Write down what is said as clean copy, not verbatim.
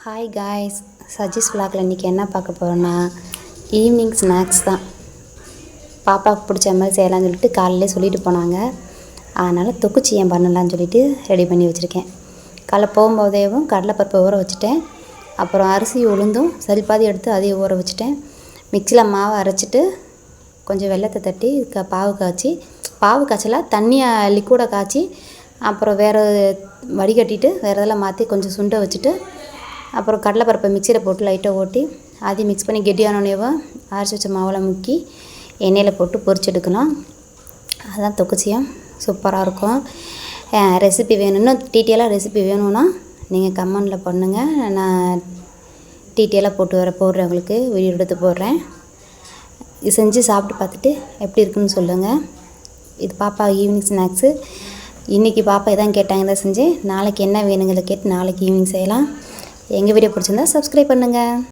Hi guys, சஜிஸ் விலாகில் இன்றைக்கி என்ன பார்க்க போகிறோன்னா ஈவினிங் ஸ்நாக்ஸ் தான். பாப்பாவுக்கு பிடிச்ச மாதிரி செய்யலாம்னு சொல்லிட்டு காலையிலே சொல்லிட்டு போனாங்க. அதனால் தொக்குச்சி ஏன் பண்ணலான்னு சொல்லிட்டு ரெடி பண்ணி வச்சுருக்கேன். காலைல போகும்போதேவும் கடலைப்பருப்பை ஊற வச்சுட்டேன். அப்புறம் அரிசி உளுந்தும் சரிபாதி எடுத்து அதையும் ஊற வச்சுட்டேன். மிக்சியில் மாவை அரைச்சிட்டு கொஞ்சம் வெல்லத்தை தட்டி பாவு காய்ச்சலாக தண்ணியை லிக்விடை காய்ச்சி அப்புறம் வேறு வடிகட்டிட்டு வேறு இதெல்லாம் மாற்றி கொஞ்சம் சுண்டை வச்சுட்டு அப்புறம் கடலைப்பருப்பை மிக்சியில் போட்டு லைட்டாக ஓட்டி அதையும் மிக்ஸ் பண்ணி கெட்டியானோடனேவும் அரைச்சி வச்ச மாவில் முக்கி எண்ணெயில் போட்டு பொரிச்சு எடுக்கலாம். அதுதான் தொக்குச்சியம், சூப்பராக இருக்கும். ரெசிபி வேணும்னா டீட்டெயிலாக ரெசிபி வேணும்னா நீங்கள் கமெண்டில் பண்ணுங்கள். நான் டீட்டெயிலாக போடுறேன், உங்களுக்கு வீடியோ எடுத்து போடுறேன். இது செஞ்சு சாப்பிட்டு பார்த்துட்டு எப்படி இருக்குன்னு சொல்லுங்கள். இது பாப்பா ஈவினிங் ஸ்நாக்ஸு. இன்றைக்கி பாப்பா இதான் கேட்டாங்க, இதான் செஞ்சேன். நாளைக்கு என்ன வேணுங்கிறத கேட்டு நாளைக்கு ஈவினிங் செய்யலாம். எங்கள் வீடியோ பிடிச்சிருந்தா சப்ஸ்கிரைப் பண்ணுங்கள்.